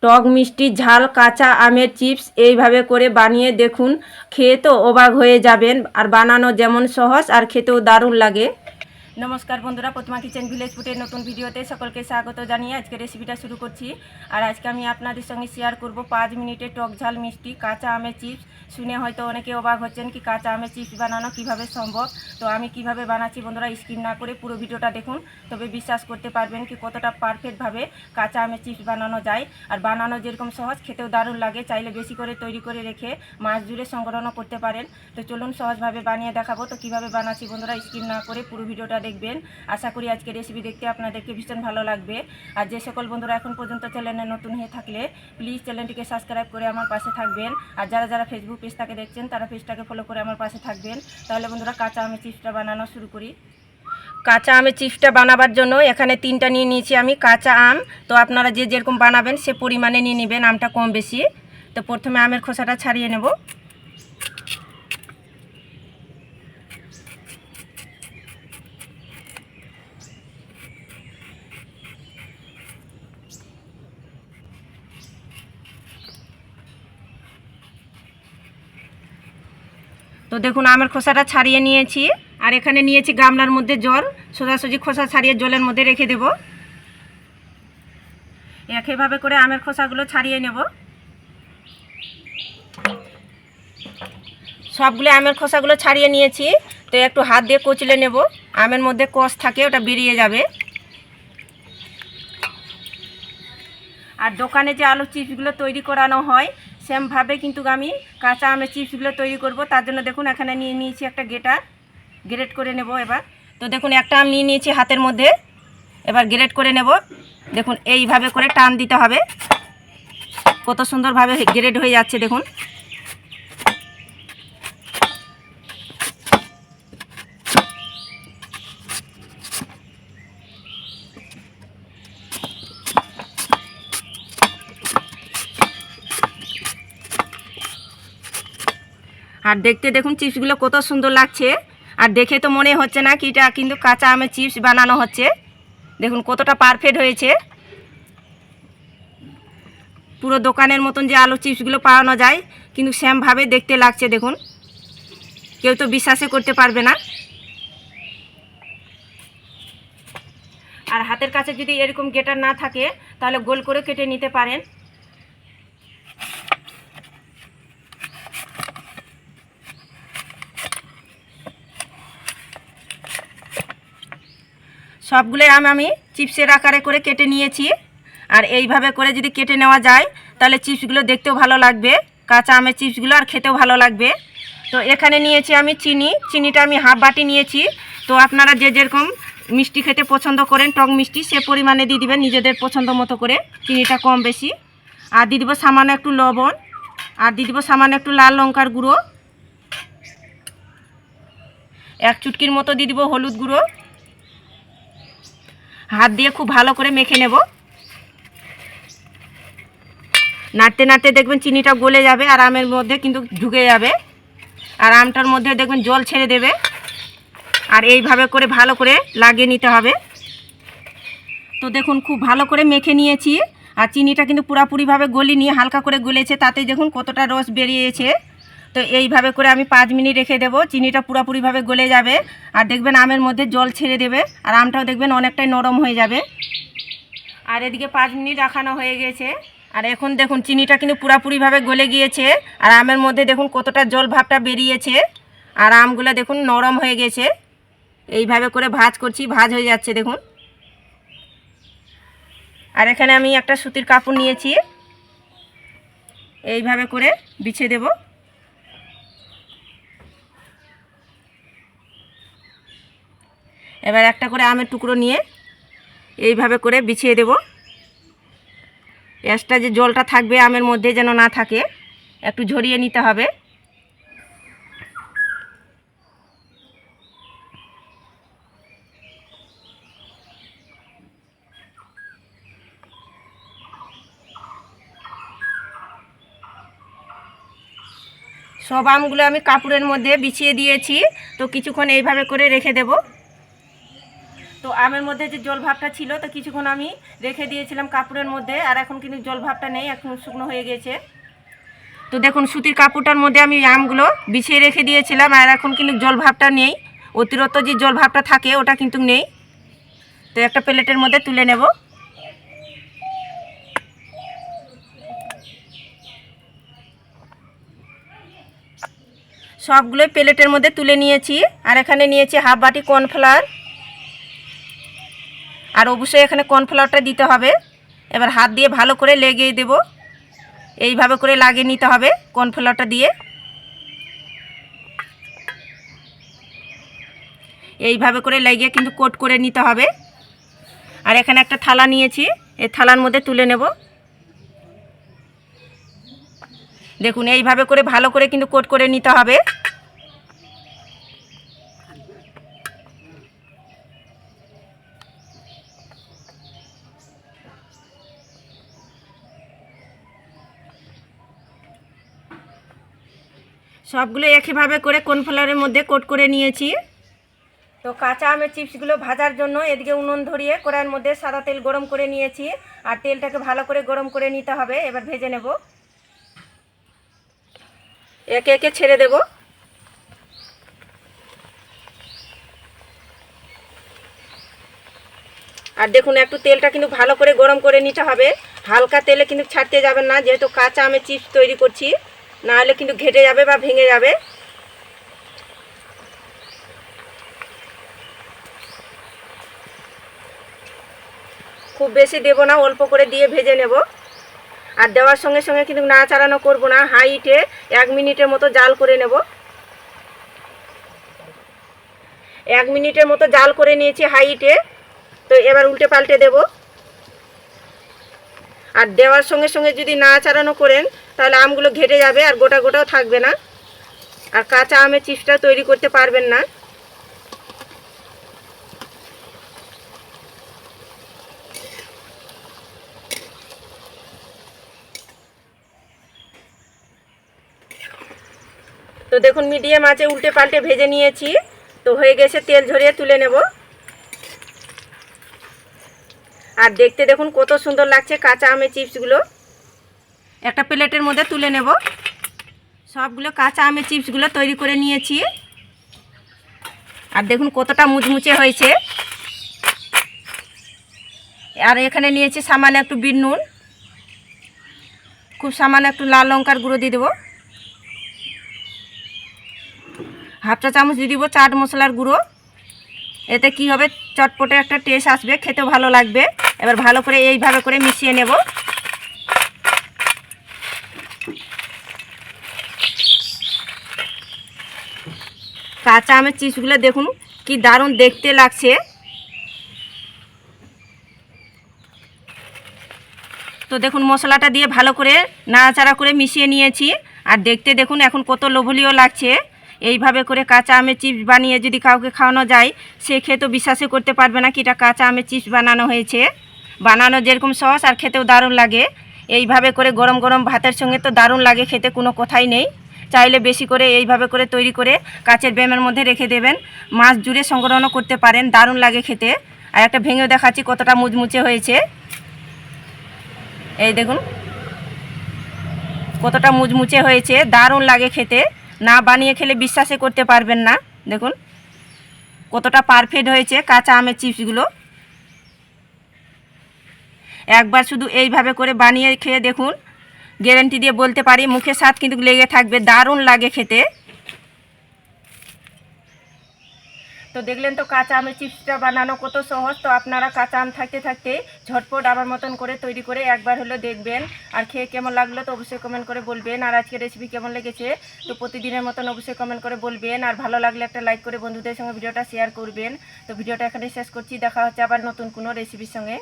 টক মিষ্টি ঝাল কাঁচা আমের চিপস এইভাবে করে বানিয়ে দেখুন, খেয়ে তো অবাক হয়ে যাবেন। আর বানানো যেমন সহজ আর খেতেও দারুণ লাগে। নমস্কার বন্ধুরা, প্রতিমা কিচেন ভিলেজ ফুডের নতুন ভিডিওতে সকলকে স্বাগত জানিয়ে আজকে রেসিপিটা শুরু করছি। আর আজকে আমি আপনাদের সঙ্গে শেয়ার করব 5 মিনিটে টক ঝাল মিষ্টি কাঁচা আমের চিপস। শুনে হয়তো অনেকে অবাক হচ্ছেন কি কাঁচা আমের চিপস বানানো কিভাবে সম্ভব। তো আমি কিভাবে বানাচ্ছি বন্ধুরা, স্কিপ না করে পুরো ভিডিওটা দেখুন, তবে বিশ্বাস করতে পারবেন কি কতটা পারফেক্টভাবে কাঁচা আমের চিপস বানানো যায়। আর বানানো যেরকম সহজ, খেতেও দারুণ লাগে। চাইলে বেশি করে তৈরি করে রেখে মাস জুড়ে সংগ্রহণও করতে পারেন। তো চলুন সহজভাবে বানিয়ে দেখাবো। তো কিভাবে বানাচ্ছি বন্ধুরা, স্কিপ না করে পুরো ভিডিওটা দেখবেন। আশা করি আজকে রেসিপি দেখতে আপনাদেরকে ভীষণ ভালো লাগবে। আর যে সকল বন্ধুরা এখন পর্যন্ত চ্যানেলে নতুন হয়ে থাকলে প্লিজ চ্যানেলটিকে সাবস্ক্রাইব করে আমার পাশে থাকবেন। আর যারা যারা ফেসবুক পেজটাকে দেখছেন তারা পেজটাকে ফলো করে আমার পাশে থাকবেন। তাহলে বন্ধুরা কাঁচা আমের চিপসটা বানানো শুরু করি। কাঁচা আমের চিপসটা বানাবার জন্য এখানে 3টা নিয়ে নিয়েছি আমি কাঁচা আম। তো আপনারা যে যেরকম বানাবেন সে পরিমাণে নিয়ে নেবেন, আমটা কম বেশি। তো প্রথমে আমের খোসাটা ছাড়িয়ে নেব। তো দেখুন আমের খোসাটা ছাড়িয়ে নিয়েছি। আর এখানে নিয়েছি গামলার মধ্যে জল, সোজাসুজি খোসা ছাড়িয়ে জলের মধ্যে রেখে দেব। একইভাবে করে আমের খোসাগুলো ছাড়িয়ে নেব। সবগুলো আমের খোসাগুলো ছাড়িয়ে নিয়েছি। তো একটু হাত দিয়ে কচলে নেব, আমের মধ্যে কষ থাকে ওটা বেরিয়ে যাবে। আর দোকানে যে আলু চিপসগুলো তৈরি করানো হয় সেমভাবে কিন্তু আমি কাঁচা আমের চিপসগুলো তৈরি করব। তার জন্য দেখুন এখানে নিয়ে নিয়েছি একটা গ্রেট করে নেব এবার। তো দেখুন একটা আম নিয়ে নিয়েছি হাতের মধ্যে, এবার গ্রেট করে নেব। দেখুন এইভাবে করে টান দিতে হবে, কত সুন্দরভাবে গ্রেট হয়ে যাচ্ছে দেখুন। আর দেখতে দেখুন চিপসগুলো কত সুন্দর লাগছে। আর দেখে তো মনে হচ্ছে না কি এটা কিন্তু কাঁচা আমের চিপস বানানো হচ্ছে। দেখুন কতটা পারফেক্ট হয়েছে, পুরো দোকানের মতন যে আলু চিপসগুলো পাওয়ানো যায় কিন্তু সেমভাবে দেখতে লাগছে দেখুন। কেউ তো বিশ্বাসই করতে পারবে না। আর হাতের কাছে যদি এরকম গ্রেটার না থাকে তাহলে গোল করে কেটে নিতে পারেন। সবগুলো আম আমি চিপসের আকারে করে কেটে নিয়েছি। আর এইভাবে করে যদি কেটে নেওয়া যায় তাহলে চিপসগুলো দেখতেও ভালো লাগবে, কাঁচা আমের চিপসগুলো, আর খেতেও ভালো লাগবে। তো এখানে নিয়েছি আমি চিনিটা আমি হাফ বাটি নিয়েছি। তো আপনারা যে যেরকম মিষ্টি খেতে পছন্দ করেন, টক মিষ্টি, সে পরিমাণে দিয়ে দিবেন নিজেদের পছন্দ মতো করে, চিনিটা কম বেশি। আর দিয়ে দিব সামান্য একটু লবণ, আর দিয়ে দিব সামান্য একটু লাল লঙ্কার গুঁড়ো, 1 চুটকির মতো দিয়ে দিব হলুদ গুঁড়ো। হাত দিয়ে খুব ভালো করে মেখে নেব। নাড়তে নাড়তে দেখবেন চিনিটা গলে যাবে আর আমের মধ্যে কিন্তু ঢুকে যাবে, আর আমটার মধ্যে দেখবেন জল ছেড়ে দেবে। আর এইভাবে করে ভালো করে লাগিয়ে নিতে হবে। তো দেখুন খুব ভালো করে মেখে নিয়েছি। আর চিনিটা কিন্তু পুরোপুরিভাবে গলিনি, হালকা করে গলেছে, তাতে দেখুন কতটা রস বেরিয়েছে। তো এইভাবে করে আমি 5 মিনিট রেখে দেবো, চিনিটা পুরোপুরিভাবে গলে যাবে। আর দেখবেন আমের মধ্যে জল ছেড়ে দেবে, আর আমটাও দেখবেন অনেকটাই নরম হয়ে যাবে। আর এদিকে 5 মিনিট রাখানো হয়ে গেছে। আর এখন দেখুন চিনিটা কিন্তু পুরোপুরিভাবে গলে গিয়েছে, আর আমের মধ্যে দেখুন কতটা জল ভাবটা বেরিয়েছে। আর আমগুলো দেখুন নরম হয়ে গেছে। এইভাবে করে ভাজ করছি, ভাজ হয়ে যাচ্ছে দেখুন। আর এখানে আমি একটা সুতির কাপড় নিয়েছি, এইভাবে করে বিছিয়ে দেব। এবার একটা করে আমের টুকরো নিয়ে এইভাবে করে বিছিয়ে দেব। এক্সট্রা যে জলটা থাকবে আমের মধ্যে যেন না থাকে, একটু ঝরিয়ে নিতে হবে। সব আমগুলো আমি কাপড়ের মধ্যে বিছিয়ে দিয়েছি। তো কিছুক্ষণ এইভাবে করে রেখে দেব। তো আমের মধ্যে যে জল ভাবটা ছিল তো কিছুক্ষণ আমি রেখে দিয়েছিলাম কাপড়ের মধ্যে, আর এখন কিন্তু জল ভাবটা নেই, এখন শুকনো হয়ে গেছে। তো দেখুন সুতির কাপড়টার মধ্যে আমি আমগুলো বিছিয়ে রেখে দিয়েছিলাম, আর এখন কিন্তু জল ভাবটা নেই, অতিরিক্ত যে জল ভাবটা থাকে ওটা কিন্তু নেই। তো একটা প্লেটের মধ্যে তুলে নেব। সবগুলোই প্লেটের মধ্যে তুলে নিয়েছি, আর এখানে নিয়েছি হাফ বাটি কর্নফ্লাওয়ার, আর অবশ্যই এখানে কর্নফ্লাওয়ারটা দিতে হবে। এবার হাত দিয়ে ভালো করে লেগিয়ে দেব, এইভাবে করে লাগিয়ে নিতে হবে কর্নফ্লাওয়ারটা দিয়ে। এইভাবে করে লাগিয়ে কিন্তু কোট করে নিতে হবে। আর এখানে একটা থালা নিয়েছি, এই থালার মধ্যে তুলে নেব। দেখুন এইভাবে করে ভালো করে কিন্তু কোট করে নিতে হবে। সবগুলো একইভাবে করে কর্নফ্লাওয়ারের মধ্যে কোট করে নিয়েছি। তো কাঁচা আমের চিপসগুলো ভাজার জন্য এদিকে উনুন ধরিয়ে কড়াইয়ের মধ্যে সাদা তেল গরম করে নিয়েছি, আর তেলটাকে ভালো করে গরম করে নিতে হবে। এবার ভেজে নেব, একে একে ছেড়ে দেব। আর দেখুন একটু তেলটা কিন্তু ভালো করে গরম করে নিতে হবে, হালকা তেলে কিন্তু ছাড়তে যাবেন না, যেহেতু কাঁচা আমের চিপস তৈরি করছি, নাহলে কিন্তু ঘেটে যাবে বা ভেঙে যাবে। খুব বেশি দেব না, অল্প করে দিয়ে ভেজে নেব। আর দেওয়ার সঙ্গে সঙ্গে কিন্তু নাড়াচাড়ানো করব না, হাই হিটে 1 মিনিটের মতো জাল করে নেব। 1 মিনিটের মতো জাল করে নিয়েছি হাই হিটে। তো এবার উল্টে পাল্টে দেব। আর দেওয়ার সঙ্গে সঙ্গে যদি নাড়াচাড়ানো করেন তাহলে আমগুলো ঘেটে যাবে আর গোটা গোটাও থাকবে না, আর কাঁচা আমের চিপসটা তৈরি করতে পারবেন না। তো দেখুন মিডিয়াম আঁচে উল্টে পাল্টে ভেজে নিয়েছি। তো হয়ে গেছে, তেল ঝরিয়ে তুলে নেব। আর দেখতে দেখুন কত সুন্দর লাগছে কাঁচা আমের চিপসগুলো। একটা প্লেটের মধ্যে তুলে নেব। সবগুলো কাঁচা আমের চিপসগুলো তৈরি করে নিয়েছি, আর দেখুন কতটা মুচমুচে হয়েছে। আর এখানে নিয়েছি সামান্য একটু বিট নুন, খুব সামান্য একটু লাল লঙ্কার গুঁড়ো দিয়ে দেবো, হাফ চা চামচ দিয়ে দিব চাট মশলার গুঁড়ো। এতে কি হবে, চটপটে একটা টেস্ট আসবে, খেতে ভালো লাগবে। এবার ভালো করে এইভাবে করে মিশিয়ে নেব। কাঁচা আমের চিপসগুলো দেখুন কি দারুণ দেখতে লাগছে। তো দেখুন মশলাটা দিয়ে ভালো করে নাড়াচাড়া করে মিশিয়ে নিয়েছি, আর দেখতে দেখুন এখন কত লোভনীয় লাগছে। এইভাবে করে কাঁচা আমের চিপস বানিয়ে যদি কাউকে খাওয়ানো যায়, সে খেয়ে তো বিশ্বাসই করতে পারবে না কি এটা কাঁচা আমের চিপস বানানো হয়েছে। বানানো যেরকম সহজ আর খেতেও দারুণ লাগে। এইভাবে করে গরম গরম ভাতের সঙ্গে তো দারুণ লাগে খেতে, কোনো কথাই নেই। চাইলে বেশি করে এইভাবে করে তৈরি করে কাচের ব্যামের মধ্যে রেখে দেবেন, মাছ জুড়ে সংগ্রহণ করতে পারেন, দারুণ লাগে খেতে। আর একটা ভেঙেও দেখাচ্ছি কতটা মুচমুচে হয়েছে। এই দেখুন কতটা মুচমুচে হয়েছে, দারুণ লাগে খেতে। না বানিয়ে খেলে বিশ্বাসই করতে পারবেন না। দেখুন কতটা পারফেক্ট হয়েছে কাঁচা আমের চিপসগুলো। একবার শুধু এইভাবে করে বানিয়ে খেয়ে দেখুন, গ্যারান্টি দিয়ে বলতে পারি মুখে স্বাদ কিন্তু লেগে থাকবে, দারুণ লাগে খেতে। তো দেখলেন তো কাঁচা আমের চিপসটা বানানো কত সহজ। তো আপনারা কাঁচা আম থাকতে থাকতে ঝটপট আমার মতন করে তৈরি করে একবার হলো দেখবেন, আর খেয়ে কেমন লাগলো তো অবশ্যই কমেন্ট করে বলবেন। আর আজকের রেসিপি কেমন লেগেছে তো প্রতিদিনের মতন অবশ্যই কমেন্ট করে বলবেন, আর ভালো লাগলে একটা লাইক করে বন্ধুদের সঙ্গে ভিডিওটা শেয়ার করবেন। তো ভিডিওটা এখানে শেষ করছি, দেখা হচ্ছে আবার নতুন কোনো রেসিপির সঙ্গে।